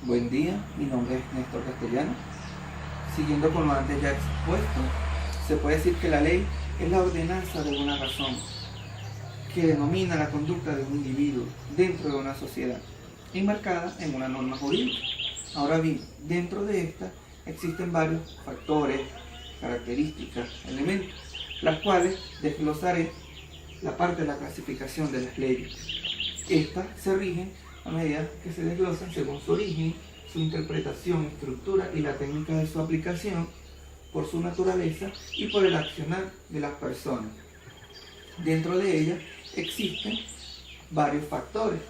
Buen día, mi nombre es Néstor Castellano. Siguiendo con lo antes ya expuesto, se puede decir que la ley es la ordenanza de una razón que denomina la conducta de un individuo dentro de una sociedad, enmarcada en una norma jurídica. Ahora bien, dentro de esta existen varios factores, características, elementos, las cuales desglosaré la parte de la clasificación de las leyes. Estas se rigen a medida que se desglosan según su origen, su interpretación, estructura y la técnica de su aplicación, por su naturaleza y por el accionar de las personas. Dentro de ellas existen varios factores,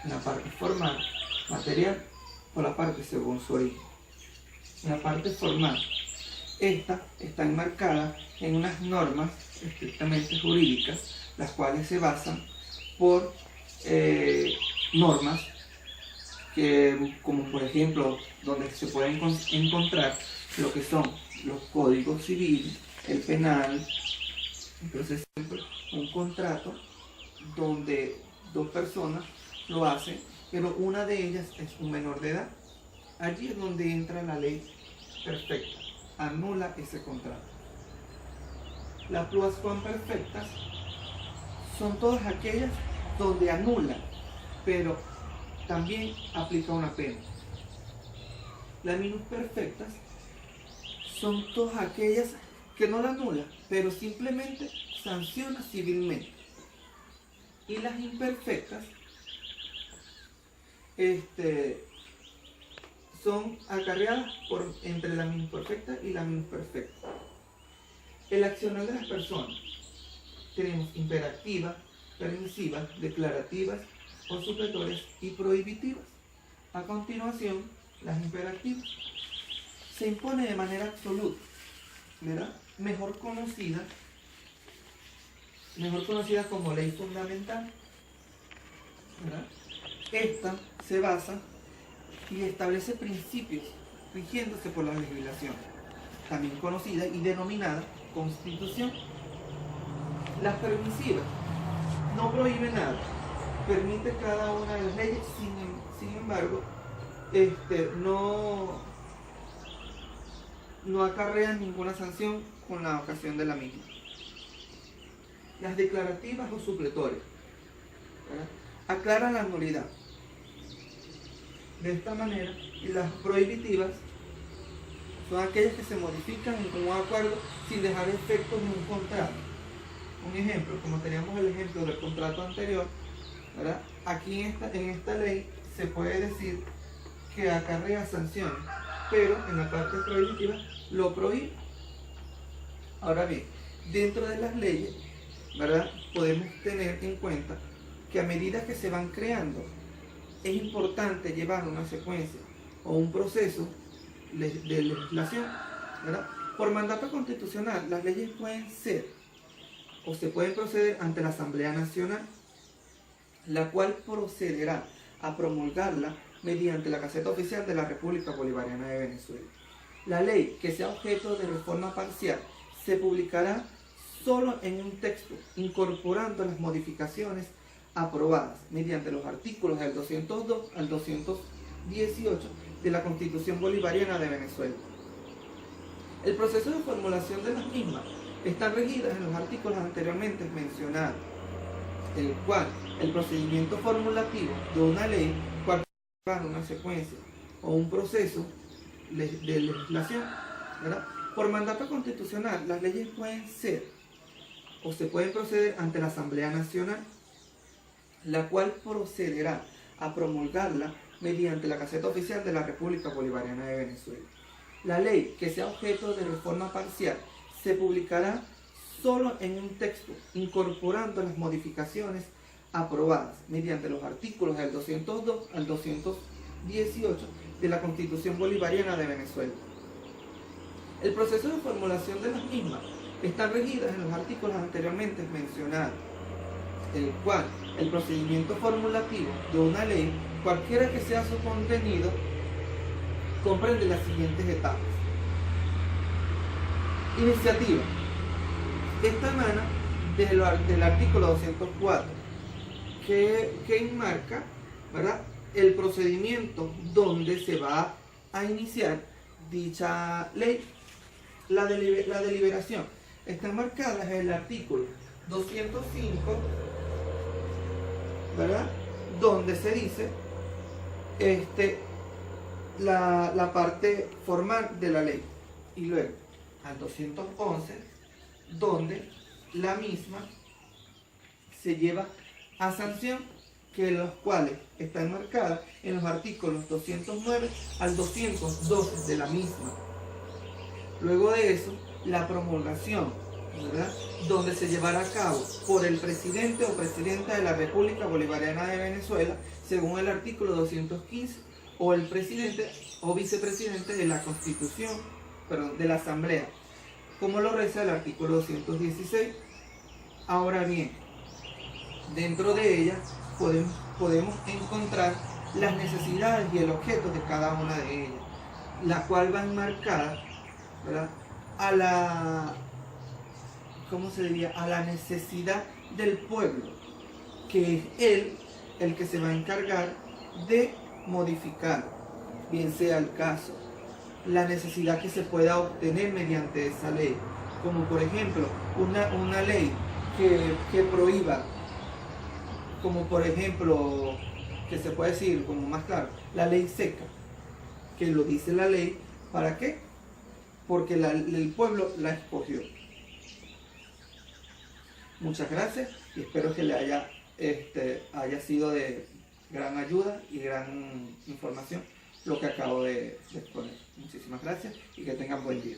en la parte formal, material, o la parte según su origen. En la parte formal, esta está enmarcada en unas normas estrictamente jurídicas, las cuales se basan por normas que, como por ejemplo, donde se pueden encontrar lo que son los códigos civiles, el penal. Entonces, siempre un contrato donde dos personas lo hacen, pero una de ellas es un menor de edad. Allí es donde entra la ley perfecta, anula ese contrato. Las pluascuamperfectas son todas aquellas donde anulan, pero también aplica una pena. Las minusperfectas son todas aquellas que no la anulan, pero simplemente sanciona civilmente. Y las imperfectas son acarreadas entre la minusperfecta y la minusperfecta. El accionar de las personas: tenemos imperativas, permisivas, declarativas o supletorias y prohibitivas. A continuación, las imperativas. Se impone de manera absoluta, ¿verdad? Mejor conocida como ley fundamental, ¿verdad? Esta se basa y establece principios rigiéndose por la legislación, también conocida y denominada Constitución. Las permisivas no prohíben nada, permite cada una de las leyes, sin embargo, no acarrean ninguna sanción con la ocasión de la misma. Las declarativas o supletorias, ¿verdad?, aclaran la nulidad. De esta manera, y las prohibitivas son aquellas que se modifican en común acuerdo sin dejar efectos de un contrato. Un ejemplo, como teníamos el ejemplo del contrato anterior, ¿verdad?, aquí en esta ley se puede decir que acarrea sanciones, pero en la parte prohibitiva lo prohíbe. Ahora bien, dentro de las leyes, ¿verdad?, podemos tener en cuenta que a medida que se van creando, es importante llevar una secuencia o un proceso de legislación, ¿verdad? Por mandato constitucional, las leyes pueden ser o se pueden proceder ante la Asamblea Nacional, la cual procederá a promulgarla mediante la Gaceta Oficial de la República Bolivariana de Venezuela. La ley que sea objeto de reforma parcial se publicará solo en un texto, incorporando las modificaciones aprobadas mediante los artículos del 202 al 218 de la Constitución Bolivariana de Venezuela. El proceso de formulación de las mismas están regidas en los artículos anteriormente mencionados, el cual el procedimiento formulativo de una ley, cualquier una secuencia o un proceso de legislación, ¿verdad?, por mandato constitucional, las leyes pueden ser o se pueden proceder ante la Asamblea Nacional, la cual procederá a promulgarla mediante la Gaceta Oficial de la República Bolivariana de Venezuela. La ley que sea objeto de reforma parcial se publicará solo en un texto, incorporando las modificaciones aprobadas mediante los artículos del 202 al 218 de la Constitución Bolivariana de Venezuela. El proceso de formulación de las mismas están regidas en los artículos anteriormente mencionados, el cual el procedimiento formulativo de una ley, cualquiera que sea su contenido, comprende las siguientes etapas. Iniciativa. Esta emana del artículo 204, que enmarca, ¿verdad?, el procedimiento donde se va a iniciar dicha ley. La deliberación está marcada en el artículo 205, ¿verdad? Donde se dice la parte formal de la ley. Y luego al 211, donde la misma se lleva a sanción, que los cuales están marcadas en los artículos 209 al 212 de la misma. Luego de eso, la promulgación, ¿verdad?, donde se llevará a cabo por el presidente o presidenta de la República Bolivariana de Venezuela, según el artículo 215, o el presidente o vicepresidente de la Constitución, perdón, de la Asamblea, como lo reza el artículo 216. Ahora bien, dentro de ella podemos encontrar las necesidades y el objeto de cada una de ellas, la cual va enmarcada, ¿verdad?, a la, ¿cómo se diría?, a la necesidad del pueblo, que es él el que se va a encargar de modificar, bien sea el caso, la necesidad que se pueda obtener mediante esa ley, como por ejemplo una ley que prohíba, como por ejemplo, que se puede decir como más claro, la ley seca, que lo dice la ley, ¿para qué? Porque el pueblo la escogió. Muchas gracias y espero que le haya sido de gran ayuda y gran información lo que acabo de exponer. Muchísimas gracias y que tengan buen día.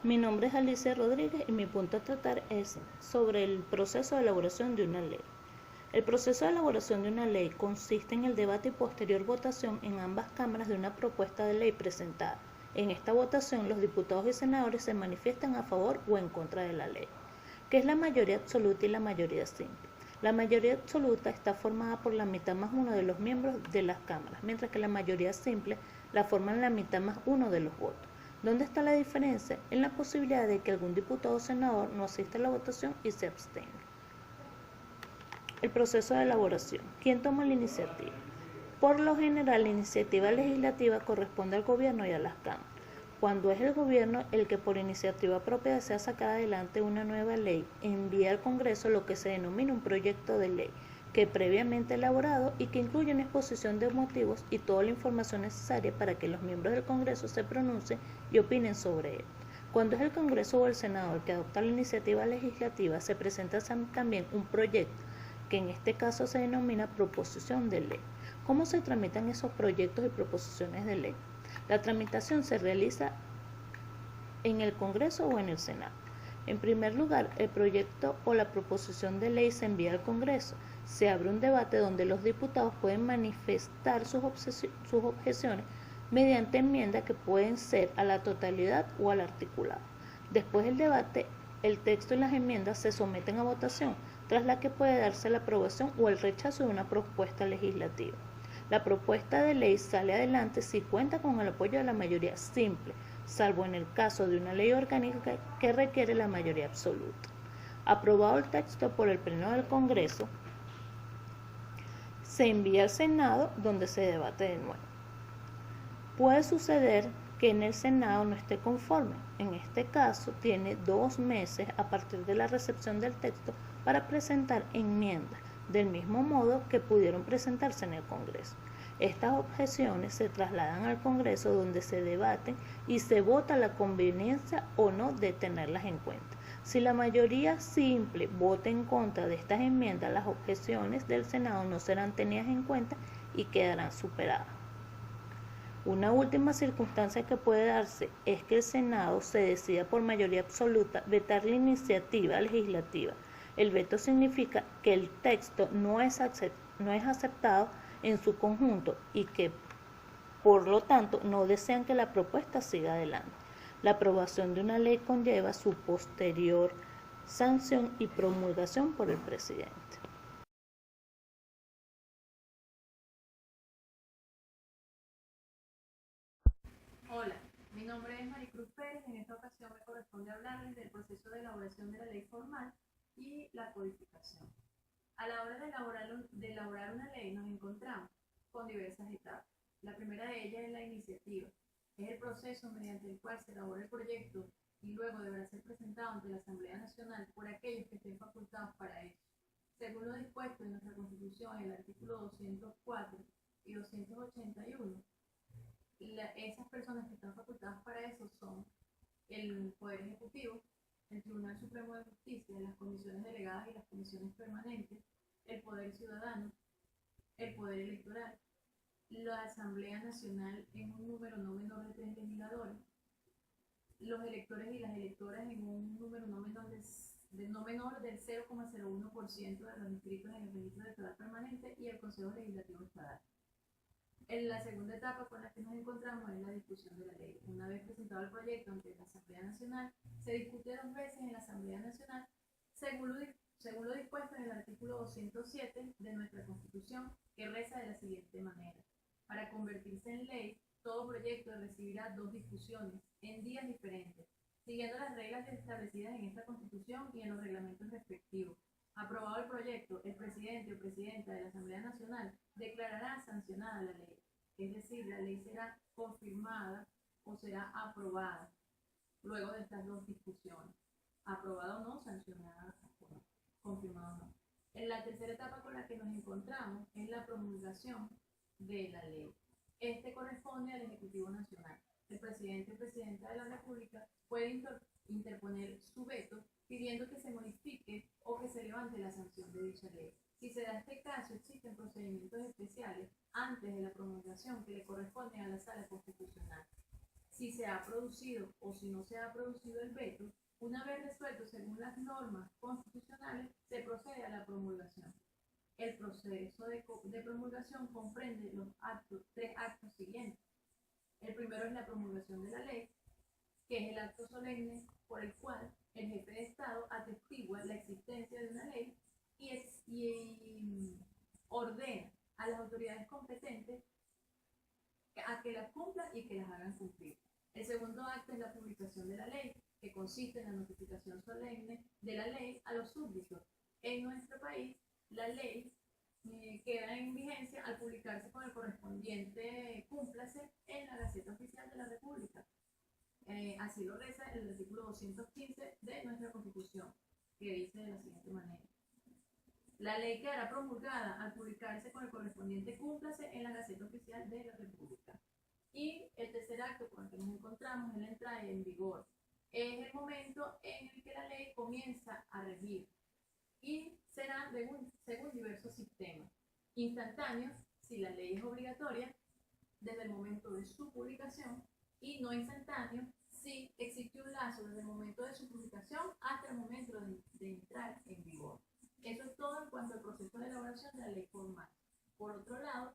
Mi nombre es Alicia Rodríguez y mi punto a tratar es sobre el proceso de elaboración de una ley. El proceso de elaboración de una ley consiste en el debate y posterior votación en ambas cámaras de una propuesta de ley presentada. En esta votación, los diputados y senadores se manifiestan a favor o en contra de la ley. ¿Qué es la mayoría absoluta y la mayoría simple? La mayoría absoluta está formada por la mitad más uno de los miembros de las cámaras, mientras que la mayoría simple la forman la mitad más uno de los votos. ¿Dónde está la diferencia? En la posibilidad de que algún diputado o senador no asista a la votación y se abstenga. El proceso de elaboración. ¿Quién toma la iniciativa? Por lo general, la iniciativa legislativa corresponde al gobierno y a las cámaras. Cuando es el gobierno el que por iniciativa propia desea sacar adelante una nueva ley, envía al Congreso lo que se denomina un proyecto de ley, que previamente elaborado y que incluye una exposición de motivos y toda la información necesaria para que los miembros del Congreso se pronuncien y opinen sobre él. Cuando es el Congreso o el Senado el que adopta la iniciativa legislativa, se presenta también un proyecto, que en este caso se denomina proposición de ley. ¿Cómo se tramitan esos proyectos y proposiciones de ley? La tramitación se realiza en el Congreso o en el Senado. En primer lugar, el proyecto o la proposición de ley se envía al Congreso. Se abre un debate donde los diputados pueden manifestar sus objeciones mediante enmiendas que pueden ser a la totalidad o al articulado. Después del debate, el texto y las enmiendas se someten a votación, tras la que puede darse la aprobación o el rechazo de una propuesta legislativa. La propuesta de ley sale adelante si cuenta con el apoyo de la mayoría simple, salvo en el caso de una ley orgánica que requiere la mayoría absoluta. Aprobado el texto por el Pleno del Congreso, se envía al Senado, donde se debate de nuevo. Puede suceder que en el Senado no esté conforme. En este caso, tiene 2 meses a partir de la recepción del texto para presentar enmiendas, del mismo modo que pudieron presentarse en el Congreso. Estas objeciones se trasladan al Congreso, donde se debaten y se vota la conveniencia o no de tenerlas en cuenta. Si la mayoría simple vota en contra de estas enmiendas, las objeciones del Senado no serán tenidas en cuenta y quedarán superadas. Una última circunstancia que puede darse es que el Senado se decida por mayoría absoluta vetar la iniciativa legislativa. El veto significa que el texto no es aceptado en su conjunto y que, por lo tanto, no desean que la propuesta siga adelante. La aprobación de una ley conlleva su posterior sanción y promulgación por el presidente. Hola, mi nombre es Maricruz Pérez. En esta ocasión me corresponde hablarles del proceso de elaboración de la ley formal y la codificación. A la hora de elaborar una ley nos encontramos con diversas etapas. La primera de ellas es la iniciativa. Es el proceso mediante el cual se elabora el proyecto y luego deberá ser presentado ante la Asamblea Nacional por aquellos que estén facultados para ello. Según lo dispuesto en nuestra Constitución, en el artículo 204 y 281, esas personas que están facultadas para eso son el Poder Ejecutivo, el Tribunal Supremo de Justicia, las comisiones delegadas y las comisiones permanentes, el Poder Ciudadano, el Poder Electoral, la Asamblea Nacional en un número no menor de 3 legisladores, los electores y las electoras en un número no menor del 0,01% de los inscritos en el registro electoral permanente y el Consejo Legislativo Estatal. En la segunda etapa con la que nos encontramos es la discusión de la ley. Una vez presentado el proyecto ante la Asamblea Nacional, se discute 2 veces en la Asamblea Nacional, según lo dispuesto en el artículo 207 de nuestra Constitución, que reza de la siguiente manera. Para convertirse en ley, todo proyecto recibirá 2 discusiones en días diferentes, siguiendo las reglas establecidas en esta Constitución y en los reglamentos respectivos. Aprobado el proyecto, el presidente o presidenta de la Asamblea Nacional declarará sancionada la ley. Es decir, la ley será confirmada o será aprobada luego de estas 2 discusiones. Aprobada o no, sancionada o no, confirmada o no. En la tercera etapa con la que nos encontramos es la promulgación de la ley. Este corresponde al Ejecutivo Nacional. El presidente o presidenta de la República puede interponer su veto pidiendo que se modifique o que se levante la sanción de dicha ley. Si se da este caso, existen procedimientos especiales antes de la promulgación que le corresponden a la Sala Constitucional. Si se ha producido o si no se ha producido el veto, una vez resuelto según las normas constitucionales, se procede a la promulgación. El proceso de promulgación comprende los 3 actos siguientes. El primero es la promulgación de la ley, que es el acto solemne por el cual el jefe de Estado atestigua la existencia de una ley y ordena a las autoridades competentes a que las cumplan y que las hagan cumplir. El segundo acto es la publicación de la ley, que consiste en la notificación solemne de la ley a los súbditos. En nuestro país, la ley queda en vigencia al publicarse con el correspondiente cúmplase en la Gaceta Oficial de la República. Así lo reza el artículo 215 de nuestra Constitución, que dice de la siguiente manera. La ley quedará promulgada al publicarse con el correspondiente cúmplase en la Gaceta Oficial de la República. Y el tercer acto con el que nos encontramos es la entrada en vigor. Es el momento en el que la ley comienza a regir y será según diversos sistemas. Instantáneos, si la ley es obligatoria, desde el momento de su publicación, y no instantáneo, si existe un lazo desde el momento de su publicación hasta el momento de entrar en vigor. Eso es todo en cuanto al proceso de elaboración de la ley formal. Por otro lado,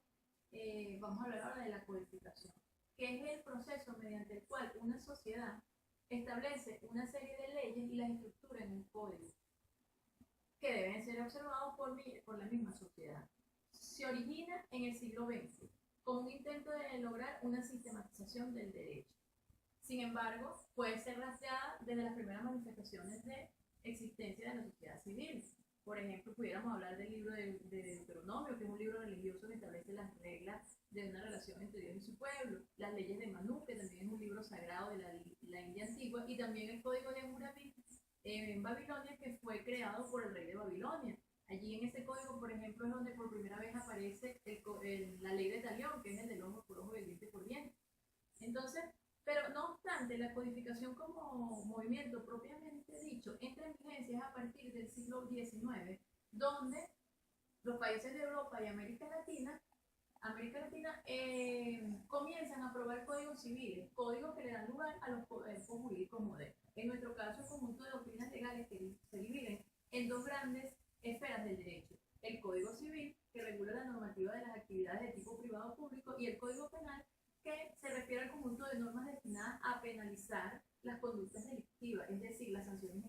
vamos a hablar ahora de la codificación, que es el proceso mediante el cual una sociedad establece una serie de leyes y las estructura en un código que deben ser observados por la misma sociedad. Se origina en el siglo XX como un intento de lograr una sistematización del derecho. Sin embargo, puede ser rastreada desde las primeras manifestaciones de existencia de la sociedad civil. Por ejemplo, pudiéramos hablar del libro de Deuteronomio, que es un libro religioso que establece las reglas de una relación entre Dios y su pueblo, las leyes de Manú, que también es un libro sagrado de la India antigua, y también el Código de Hammurabi en Babilonia, que fue creado por el rey de Babilonia. Allí en ese código, por ejemplo, es donde por primera vez aparece la ley de Talión, que es el del ojo por ojo y el diente por diente. Entonces, pero no obstante, la codificación como movimiento propiamente dicho entra en vigencia a partir del siglo XIX, donde los países de Europa y América Latina comienzan a aprobar códigos civiles, códigos que le dan lugar a los poderes jurídicos modernos. En nuestro caso, el conjunto de doctrinas legales que se dividen en 2 grandes esferas del derecho: el Código Civil, que regula la normativa de las actividades de tipo privado o público, y el Código Penal, que se refiere al conjunto de normas destinadas a penalizar las conductas delictivas, es decir, las sanciones